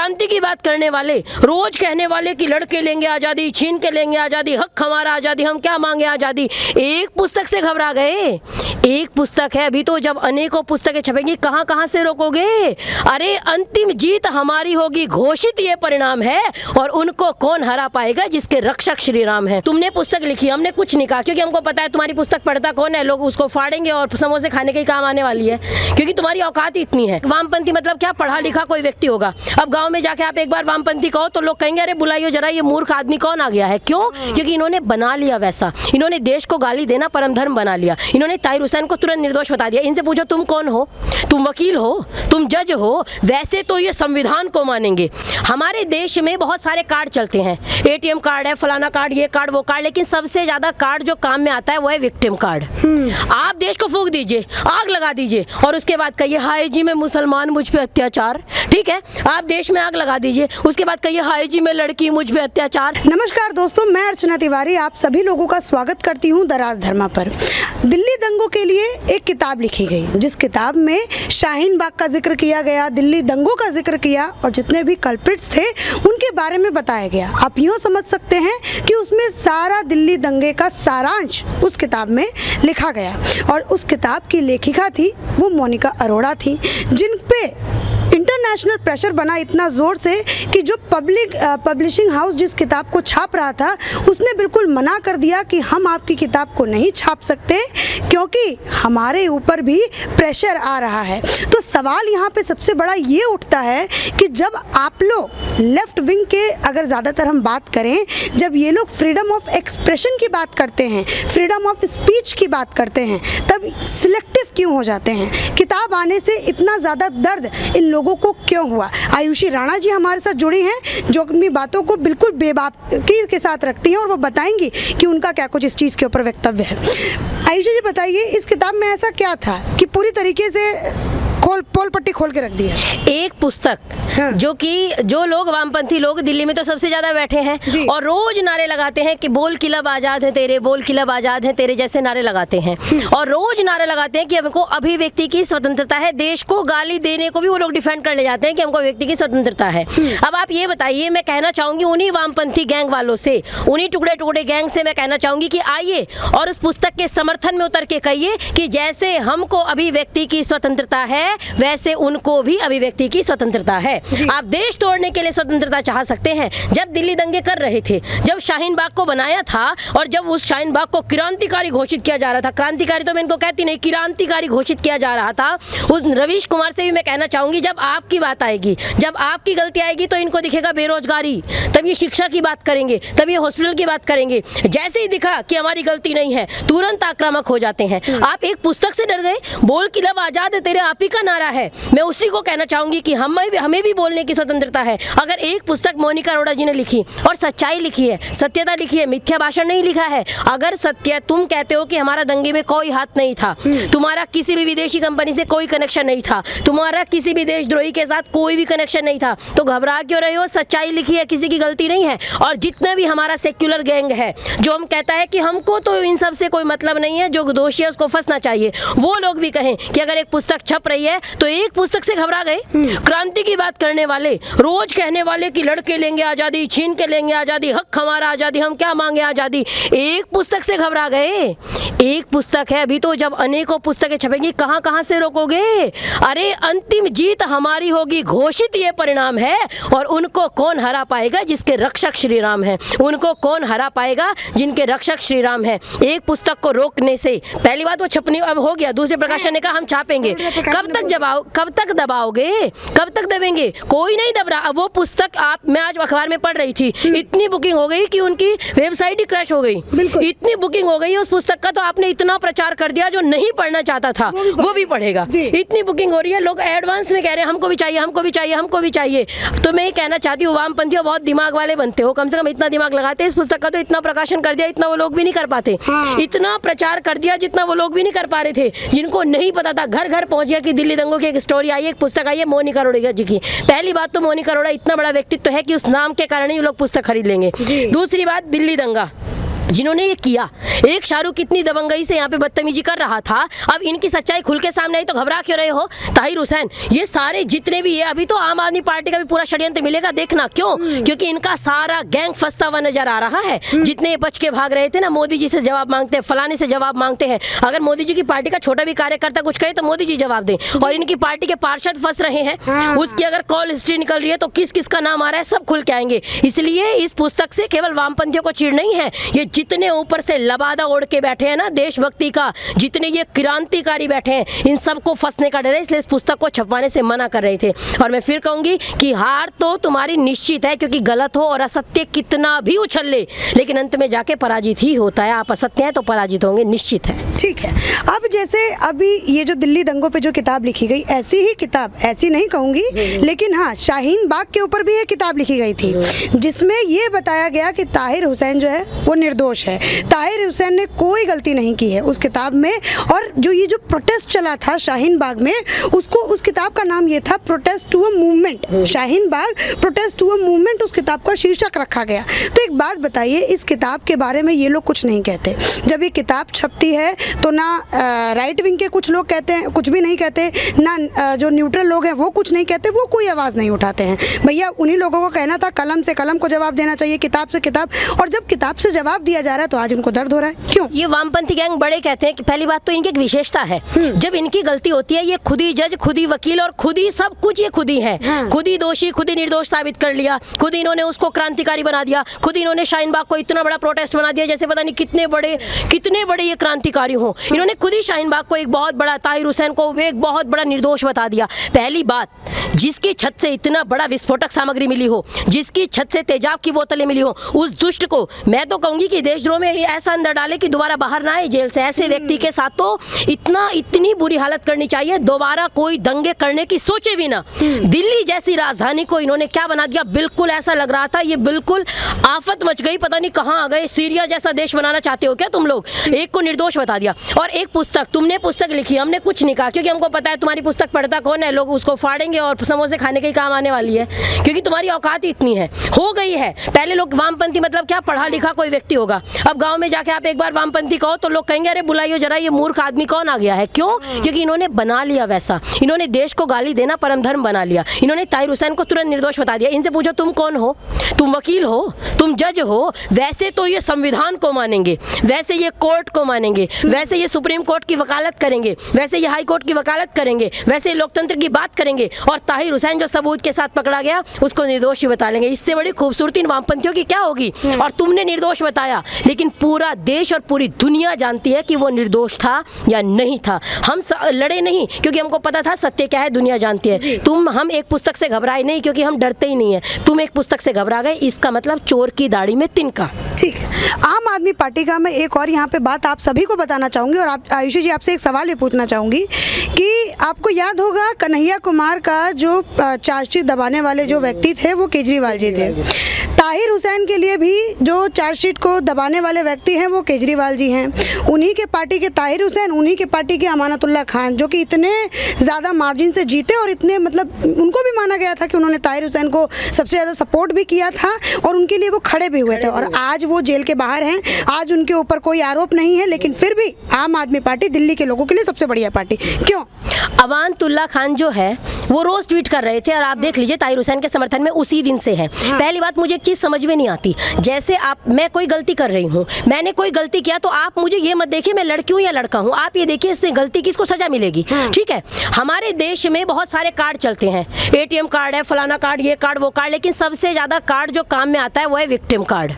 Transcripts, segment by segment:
क्रांति की बात करने वाले, रोज कहने वाले कि लड़के लेंगे आज़ादी, छीन के लेंगे आज़ादी, हक हमारा आज़ादी, हम क्या मांगे आज़ादी, एक पुस्तक से घबरा गए। एक पुस्तक है, अभी तो जब अनेकों पुस्तकें छपेंगी कहाँ कहाँ से रोकोगे। अरे अंतिम जीत हमारी होगी, घोषित ये परिणाम है, और उनको कौन हरा पाएगा जिसके रक्षक श्री राम है। तुमने पुस्तक लिखी, हमने कुछ नहीं कहा, क्योंकि हमको पता है तुम्हारी पुस्तक पढ़ता कौन है, लोग उसको फाड़ेंगे और समोसे खाने के ही काम आने वाली है, क्योंकि तुम्हारी औकात इतनी है। वामपंथी मतलब क्या, पढ़ा लिखा कोई व्यक्ति होगा। अब गाँव में जाके आप एक बार वामपंथी कहो तो लोग कहेंगे अरे बुलाइयो जरा, ये मूर्ख आदमी कौन आ गया है। क्यों? क्योंकि इन्होंने बना लिया वैसा, इन्होंने देश को गाली देना परम धर्म बना लिया, इन्होंने ताहिर हुसैन को तुरंत निर्दोष बता दिया। इनसे पूछो तुम कौन हो, तुम वकील हो, तुम जज हो, वैसे तो ये संविधान को मानेंगे। हमारे देश में बहुत सारे कार्ड चलते हैं, एटीएम कार्ड है, फलाना कार्ड, ये कार्ड, वो कार्ड, लेकिन सबसे ज्यादा कार्ड जो काम में आता है वो है विक्टिम कार्ड। आप देश को फूंक दीजिए, आग लगा दीजिए, और उसके बाद कहिए हाय जी मैं मुसलमान, मुझ पे अत्याचार। ठीक है, आप देश में आग लगा दीजिए, उसके बाद कहिए हाय जी मैं लड़की, मुझ पे अत्याचार। नमस्कार दोस्तों, मैं अर्चना तिवारी आप सभी लोगों का स्वागत करती हूँ दराज धर्मा पर। दिल्ली दंगों के लिए एक किताब लिखी गई, जिस किताब में शाहीन बाग का जिक्र किया गया, दिल्ली दंगों का जिक्र किया, और जितने भी कल्प्रिट्स थे उनके बारे में बताया गया। आप यूँ समझ सकते हैं कि उसमें सारा दिल्ली दंगे का सारांश उस किताब में लिखा गया। और उस किताब की लेखिका थी वो मोनिका अरोड़ा थी, जिन पे इंटरनेशनल प्रेशर बना इतना ज़ोर से कि जो पब्लिशिंग हाउस जिस किताब को छाप रहा था उसने बिल्कुल मना कर दिया कि हम आपकी किताब को नहीं छाप सकते, क्योंकि हमारे ऊपर भी प्रेशर आ रहा है। तो सवाल यहाँ पे सबसे बड़ा ये उठता है कि जब आप लोग लेफ्ट विंग के, अगर ज़्यादातर हम बात करें, जब ये लोग फ्रीडम ऑफ एक्सप्रेशन की बात करते हैं, फ्रीडम ऑफ स्पीच की बात करते हैं, तब सिलेक्टिव क्यों हो जाते हैं? किताब आने से इतना ज़्यादा दर्द इन लोगों को क्यों हुआ? आयुषी राणा जी हमारे साथ जुड़ी हैं, जो अपनी बातों को बिल्कुल बेबाकी के साथ रखती हैं, और वो बताएंगी कि उनका क्या कुछ इस चीज़ के ऊपर वक्तव्य है। आयुषी जी बताइए, इस किताब में ऐसा क्या था कि पूरी तरीके से पोल पट्टी खोल के रख दी है? एक पुस्तक, हाँ। जो लोग वामपंथी लोग दिल्ली में तो सबसे ज्यादा बैठे हैं और रोज नारे लगाते हैं कि बोल किलब आजाद है तेरे, बोल किलब आजाद है तेरे जैसे नारे लगाते हैं, और रोज नारे लगाते हैं कि हमको अभिव्यक्ति की स्वतंत्रता है। देश को गाली देने को भी वो लोग डिफेंड कर ले जाते हैं कि हमको व्यक्ति की स्वतंत्रता है। अब आप ये बताइए, मैं कहना चाहूंगी उन्हीं वामपंथी गैंग वालों से, उन्हीं टुकड़े टुकड़े गैंग से मैं कहना चाहूंगी कि आइए और उस पुस्तक के समर्थन में उतर के कहिए कि जैसे हमको अभिव्यक्ति की स्वतंत्रता है वैसे उनको भी अभिव्यक्ति की स्वतंत्रता है। आप देश तोड़ने के लिए स्वतंत्रता चाह सकते हैं। जब दिल्ली दंगे कर रहे थे, जब शाहीन बाग को बनाया था, और जब उस शाहीन बाग को क्रांतिकारी घोषित किया जा रहा था, क्रांतिकारी तो मैं इनको कहती नहीं, क्रांतिकारी घोषित किया जा रहा था, उस रवीश कुमार से भी मैं कहना चाहूंगी, जब आपकी बात आएगी, जब आपकी गलती आएगी तो इनको दिखेगा बेरोजगारी, तब ये शिक्षा की बात करेंगे, तब ये हॉस्पिटल की बात करेंगे। जैसे ही दिखा कि हमारी गलती नहीं है, तुरंत आक्रामक हो जाते हैं। आप एक पुस्तक से डर गए, बोल किलब आजाद है तेरे आप ही का नारा है। मैं उसी को कहना चाहूंगी कि हमें भी बोलने की स्वतंत्रता है। अगर एक पुस्तक मोनिका अरोड़ा जी ने लिखी और सच्चाई लिखी है, सत्यता लिखी है, मिथ्या भाषण नहीं लिखा है, अगर सत्य, तुम कहते हो कि हमारा दंगे में कोई हाथ नहीं था, तुम्हारा किसी भी विदेशी कंपनी से कोई कनेक्शन नहीं था, तुम्हारा किसी भी देशद्रोही के साथ कोई भी कनेक्शन नहीं था, तो घबरा क्यों रहे हो? सच्चाई लिखी है, किसी की गलती नहीं है। और जितना भी हमारा सेक्युलर गैंग है जो हम कहता है कि हमको तो इन सब से कोई मतलब नहीं है, जो दोषी है उसको फंसना चाहिए, वो लोग भी कहें कि अगर एक पुस्तक छप रही है तो एक पुस्तक से घबरा गए। क्रांति की बात करने वाले, रोज कहने वाले कि लड़के लेंगे आजादी, छीन के लेंगे आजादी, हक हमारा आजादी, हम क्या मांगे आजादी, एक पुस्तक से घबरा गए। एक पुस्तक है, अभी तो जब अनेकों पुस्तकें छपेंगी कहाँ कहाँ से रोकोगे। अरे अंतिम जीत हमारी होगी, घोषित ये परिणाम है, और उनको कौन हरा पाएगा जिसके रक्षक श्री राम है। उनको कौन हरा पाएगा जिनके रक्षक श्री राम है। एक पुस्तक को रोकने से, पहली बात वो छपनी अब हो गया, दूसरे प्रकाशन ने कहा हम छापेंगे, कब तक दबाओगे, कब तक दबेंगे? कोई नहीं दब रहा। वो पुस्तक मैं आज अखबार में पढ़ रही थी, इतनी बुकिंग हो गई कि उनकी वेबसाइट ही क्रैश हो गई। इतनी बुकिंग हो गई उस पुस्तक का, तो आपने इतना प्रचार कर दिया, जो नहीं पढ़ना चाहता था वो भी पढ़ेगा। इतनी बुकिंग हो रही है, लोग एडवांस में कह रहे हैं हमको भी चाहिए, हमको भी चाहिए, हमको भी चाहिए। तो मैं ये कहना चाहती हूँ, वामपंथियों बहुत दिमाग वाले बनते हो, कम से कम इतना दिमाग लगाते इस पुस्तक का, तो इतना प्रकाशन कर दिया, इतना वो लोग भी नहीं कर पाते। इतना प्रचार कर दिया जितना वो लोग भी नहीं कर पा रहे थे, जिनको नहीं पता था। घर घर पहुंच गया कि दिल्ली दंगों की एक स्टोरी आई, एक पुस्तक आई है मोनिका अरोड़ा जी की। पहली बात तो मोनिका अरोड़ा इतना बड़ा व्यक्तित्व है कि उस नाम के कारण ही लोग पुस्तक खरीद लेंगे। दूसरी बात, दिल्ली दंगा, जिन्होंने ये किया। एक शाहरुख कितनी दबंगई से यहाँ पे बदतमीजी कर रहा था, अब इनकी सच्चाई खुल के सामने आई तो घबरा क्यों रहे हो? ताहिर हुसैन, ये सारे जितने भी है, अभी तो आम आदमी पार्टी का भी पूरा षड्यंत्र मिलेगा, देखना। क्यों? क्योंकि इनका सारा गैंग फंसता हुआ नजर आ रहा है। जितने बच के भाग रहे थे ना, मोदी जी से जवाब मांगते हैं, फलाने से जवाब मांगते हैं। अगर मोदी जी की पार्टी का छोटा भी कार्यकर्ता कुछ कहे तो मोदी जी जवाब दें, और इनकी पार्टी के पार्षद फंस रहे हैं, उसकी अगर कॉल हिस्ट्री निकल रही है तो किस किस का नाम आ रहा है, सब खुल के आएंगे। इसलिए इस पुस्तक से केवल वामपंथियों को चीड़ नहीं है, ये जितने ऊपर से लबादा ओढ़ के बैठे हैं ना देशभक्ति का, जितने ये क्रांतिकारी बैठे हैं, इन सबको फंसने का डर है। इसलिए इस पुस्तक को छपवाने से मना कर रहे थे। और मैं फिर कहूंगी कि हार तो तुम्हारी निश्चित है, क्योंकि गलत हो और असत्य कितना भी उछल ले, लेकिन अंत में जाके पराजित ही होता है। आप असत्य हैं तो पराजित होंगे, निश्चित है। ठीक है। अब जैसे अभी ये जो दिल्ली दंगों पे जो किताब लिखी गई, ऐसी ही किताब, ऐसी नहीं कहूंगी, लेकिन हाँ, शाहीन बाग के ऊपर भी एक किताब लिखी गई थी, जिसमें ये बताया गया कि ताहिर हुसैन जो है वो निर्दोष है। ताहिर हुसैन ने कोई गलती नहीं की है उस किताब में। और जो ये जो प्रोटेस्ट चला था शाहीन बाग में, उसको, उस किताब का नाम ये था protest to a movement. Shaheen Bagh protest to a movement उस किताब का शीर्षक रखा गया। तो एक बात बताइए, इस किताब के बारे में ये लोग कुछ नहीं कहते। जब ये किताब छपती है तो ना राइट विंग के कुछ लोग कहते हैं, कुछ भी नहीं कहते, ना जो न्यूट्रल लोग हैं वो कुछ नहीं कहते, वो कोई आवाज़ नहीं उठाते हैं। भैया उन्हीं लोगों को कहना था कलम से कलम को जवाब देना चाहिए, किताब से किताब, और जब किताब से जवाब दिया जा रहा है तो आज उनको दर्द हो रहा है। क्यों? ये वामपंथी गैंग बड़े कहते हैं कि पहली बात तो इनकी एक विशेषता है, जब इनकी गलती होती है ये खुद ही जज, खुद ही वकील और खुद ही सब कुछ, ये खुद ही है। खुद ही दोषी, खुद ही निर्दोष साबित कर लिया, खुद ही इन्होंने उसको क्रांतिकारी बना दिया, खुद ही इन्होंने शाहीन बाग को इतना बड़ा प्रोटेस्ट बना दिया जैसे पता नहीं कितने बड़े ये क्रांतिकारी हो। इन्होंने खुद ही शाहीन बाग को एक बहुत बड़ा, ताहिर हुसैन को एक बहुत बड़ा निर्दोष बता दिया। पहली बात, जिसकी छत से इतना बड़ा विस्फोटक सामग्री मिली हो, जिसकी छत से तेजाब की बोतलें मिली हो, उस दुष्ट को मैं तो कहूंगी कि देशद्रोह में ऐसा अंदर डाले कि दोबारा बाहर ना आए जेल से। ऐसे व्यक्ति के साथ तो इतनी बुरी हालत करनी चाहिए, दोबारा कोई दंगे करने की सोचे भी ना। दिल्ली जैसी राजधानी को इन्होंने क्या बना दिया, बिल्कुल ऐसा लग रहा था ये बिल्कुल आफत मच गई, पता नहीं कहाँ आ गए। सीरिया जैसा देश बनाना चाहते हो क्या तुम लोग? एक को निर्दोष बता दिया। और एक पुस्तक, तुमने पुस्तक लिखी, हमने कुछ नहीं कहा, क्योंकि हमको पता है तुम्हारी पुस्तक पढ़ता कौन है, लोग उसको फाड़ेंगे और समोसे खाने के काम आने वाली है, क्योंकि तुम्हारी औकात इतनी है, हो गई है। पहले लोग वामपंथी मतलब क्या, पढ़ा लिखा कोई व्यक्ति होगा। अब गांव में जाके आप एक बार वामपंथी कहो तो लोग कहेंगे अरे बुलाइयो जरा, ये मूर्ख आदमी कौन आ गया है। क्यों? क्योंकि इन्होंने बना लिया वैसा, इन्होंने देश को गाली देना परम धर्म बना लिया। इन्होंने ताहिर हुसैन को तुरंत निर्दोष बता दिया। इनसे पूछो तुम कौन हो, तुम वकील हो, तुम जज हो? वैसे तो ये संविधान को मानेंगे, वैसे ये कोर्ट को मानेंगे, वैसे ये सुप्रीम कोर्ट की वकालत करेंगे, वैसे ये हाई कोर्ट की वकालत करेंगे, वैसे लोकतंत्र की बात करेंगे, और ताहिर हुसैन जो सबूत के साथ पकड़ा गया उसको निर्दोष ही बता लेंगे। इससे बड़ी खूबसूरती इन वामपंथियों की क्या होगी? और तुमने निर्दोष बताया, लेकिन पूरा देश और पूरी दुनिया जानती है कि वो निर्दोष था या नहीं था। हम लड़े नहीं क्योंकि हमको पता था सत्य क्या है, दुनिया जानती है। हम एक पुस्तक से घबराए नहीं क्योंकि हम डरते ही नहीं है। तुम एक पुस्तक से घबरा गए, इसका मतलब चोर की दाढ़ी में तिनका। ठीक है। आम आदमी पार्टी का मैं एक और यहाँ पे बात आप सभी को बताना चाहूँगी, और आप आयुषी जी आपसे एक सवाल भी पूछना चाहूँगी कि आपको याद होगा कन्हैया कुमार का जो चार्जशीट दबाने वाले जो व्यक्ति थे वो केजरीवाल जी थे। ताहिर हुसैन के लिए भी जो चार्जशीट को दबाने वाले व्यक्ति हैं वो केजरीवाल जी हैं। उन्हीं के पार्टी के ताहिर हुसैन, उन्हीं के पार्टी के अमानतुल्लाह खान, जो कि इतने ज़्यादा मार्जिन से जीते और इतने, मतलब उनको भी माना गया था कि उन्होंने ताहिर हुसैन को सबसे ज़्यादा सपोर्ट भी किया था और उनके लिए वो खड़े भी हुए थे। और आज वो जेल के बाहर हैं, आज उनके ऊपर कोई आरोप नहीं है, लेकिन फिर भी आम आदमी पार्टी दिल्ली के लोगों के लिए सबसे बढ़िया पार्टी। क्यों? अमानतुल्लाह खान जो है वो रोज ट्वीट कर रहे थे, और आप देख लीजिए ताहिर हुसैन के समर्थन में उसी दिन से है। पहली बात, मुझे एक चीज़ समझ में नहीं आती, जैसे मैं कोई गलती कर रही हूँ, मैंने कोई गलती किया तो आप मुझे ये मत देखिए मैं लड़की हूँ या लड़का हूँ, आप ये देखिए इसने गलती की, इसको सजा मिलेगी। ठीक है, हमारे देश में बहुत सारे कार्ड चलते हैं, ATM कार्ड है, फलाना कार्ड, ये कार्ड, वो कार्ड, लेकिन सबसे ज़्यादा कार्ड जो काम में आता है वो है विक्टिम कार्ड।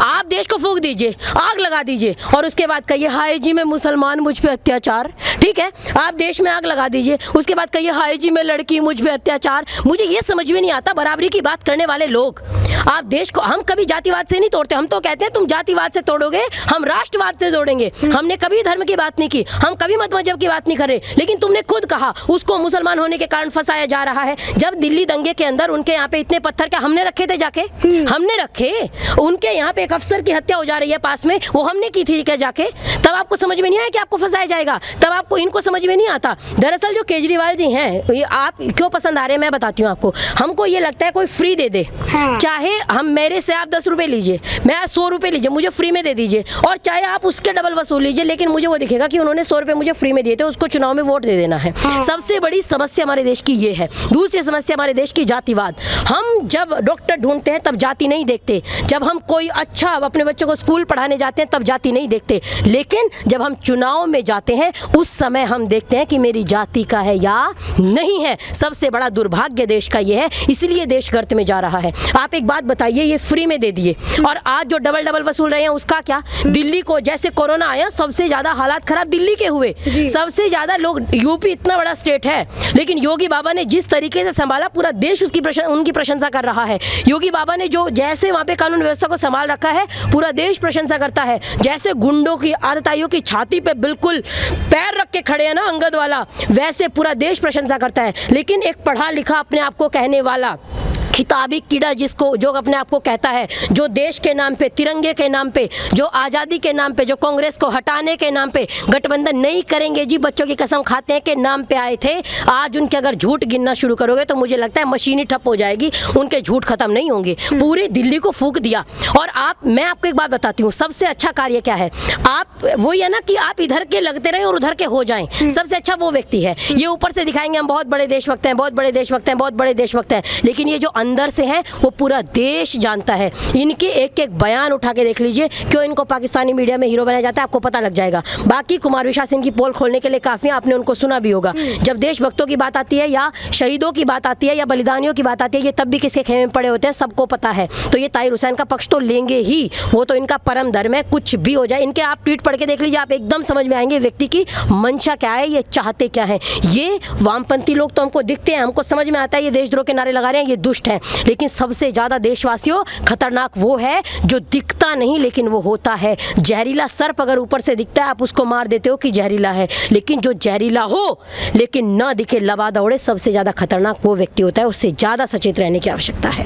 आप देश को फूंक दीजिए, आग लगा दीजिए, और उसके बाद कहिए हाय जी मैं मुसलमान, मुझ पे अत्याचार। ठीक है, आप देश में आग लगा दीजिए, उसके बाद कहिए हाय जी मैं लड़की, मुझ पे अत्याचार। मुझे ये समझ में नहीं आता, बराबरी की बात करने वाले लोग, आप देश को, हम कभी जातिवाद से नहीं तोड़ते, हम तो कहते हैं तुम जातिवाद से तोड़ोगे, हम राष्ट्रवाद से जोड़ेंगे। हमने कभी धर्म की बात नहीं की, हम कभी मत मजहब की बात नहीं कर रहे, लेकिन तुमने खुद कहा उसको मुसलमान होने के कारण फंसाया जा रहा है। जब दिल्ली दंगे के अंदर उनके यहाँ पे इतने पत्थर क्या हमने रखे थे जाके? हमने रखे। उनके यहाँ पे एक अफसर की हत्या हो जा रही है पास में, वो हमने की थी क्या जाके? तब आपको समझ में नहीं आया कि आपको फंसाया जाएगा, तब आपको, इनको समझ में नहीं आता। दरअसल जो केजरीवाल जी हैं, ये आप क्यों पसंद आ रहे हैं मैं बताती हूँ आपको। हमको ये लगता है कोई फ्री दे दे, चाहे हम मेरे से आप 10 रुपए लीजिए, मैं 100 रुपए लीजिए, मुझे फ्री में दे दीजिए, और चाहे आप उसके डबल वसूल लीजिए, लेकिन मुझे वो दिखेगा कि उन्होंने 100 रुपए मुझे फ्री में दिए थे, उसको चुनाव में वोट दे देना है। सबसे बड़ी समस्या हमारे देश की ये है। दूसरी समस्या हमारे देश की जातिवाद। हम जब डॉक्टर ढूंढते हैं तब जाति नहीं देखते, जब हम कोई अच्छा अपने बच्चों को स्कूल पढ़ाने जाते हैं तब जाति नहीं देखते, लेकिन जब हम चुनाव में जाते हैं उस समय हम देखते हैं कि मेरी जाति का है या नहीं है। सबसे बड़ा दुर्भाग्य देश का ये है, इसलिए देश गर्त में जा रहा है। आप एक बात बताइए, ये फ्री में दे दिए और आज जो डबल वसूल रहे हैं उसका क्या? दिल्ली को जैसे कोरोना आया सबसे ज्यादा हालात खराब दिल्ली के हुए, सबसे ज्यादा लोग, यूपी इतना बड़ा स्टेट है लेकिन योगी बाबा ने जिस तरीके से संभाला पूरा देश उनकी प्रशंसा कर रहा है। योगी बाबा ने जो जैसे वहां पे कानून व्यवस्था को संभाल रखा है पूरा देश प्रशंसा करता है। जैसे गुंडों की आतताइयों की छाती पे बिल्कुल पैर रख के खड़े हैं ना अंगद वाला, वैसे पूरा देश प्रशंसा करता है। लेकिन एक पढ़ा लिखा अपने आप को कहने वाला खिताबी कीड़ा जो अपने आप को कहता है, जो देश के नाम पे, तिरंगे के नाम पे, जो आज़ादी के नाम पे, जो कांग्रेस को हटाने के नाम पे गठबंधन नहीं करेंगे जी, बच्चों की कसम खाते हैं के नाम पे आए थे, आज उनके अगर झूठ गिनना शुरू करोगे तो मुझे लगता है मशीन ही ठप हो जाएगी, उनके झूठ खत्म नहीं होंगे। पूरी दिल्ली को फूंक दिया। और मैं आपको एक बात बताती हूँ, सबसे अच्छा कार्य क्या है? आप वही है ना कि आप इधर के लगते रहें और उधर के हो जाएं, सबसे अच्छा वो व्यक्ति है। ये ऊपर से दिखाएंगे हम बहुत बड़े देशभक्त हैं, बहुत बड़े देशभक्त हैं, बहुत बड़े देशभक्त हैं, लेकिन ये जो अंदर से है वो पूरा देश जानता है। इनके एक एक बयान उठा के देख लीजिए, क्यों इनको पाकिस्तानी मीडिया में हीरो बनाया जाता है, आपको पता लग जाएगा। बाकी कुमार विश्वास इनकी पोल खोलने के लिए काफी, आपने उनको सुना भी होगा। जब देशभक्तों की बात आती है या शहीदों की बात आती है या बलिदानियों की बात आती है, ये तब भी किसके खेमे में पड़े होते हैं, सबको पता है। तो ये ताहिर हुसैन का पक्ष तो लेंगे ही, वो तो इनका परम धर्म है। कुछ भी हो जाए, इनके आप ट्वीट पढ़ के देख लीजिए, आप एकदम समझ में आएंगे व्यक्ति की मंशा क्या है, ये चाहते क्या है। ये वामपंथी लोग तो हमको दिखते हैं, हमको समझ में आता है ये देशद्रोह के नारे लगा रहे हैं, ये दुष्ट हैं, लेकिन सबसे ज्यादा देशवासियों खतरनाक वो है जो दिखता नहीं लेकिन वो होता है। जहरीला सर्प अगर ऊपर से दिखता है आप उसको मार देते हो कि जहरीला है, लेकिन जो जहरीला हो लेकिन ना दिखे, लबा दौड़े, सबसे ज्यादा खतरनाक वो व्यक्ति होता है। उससे ज्यादा सचेत रहने की आवश्यकता है।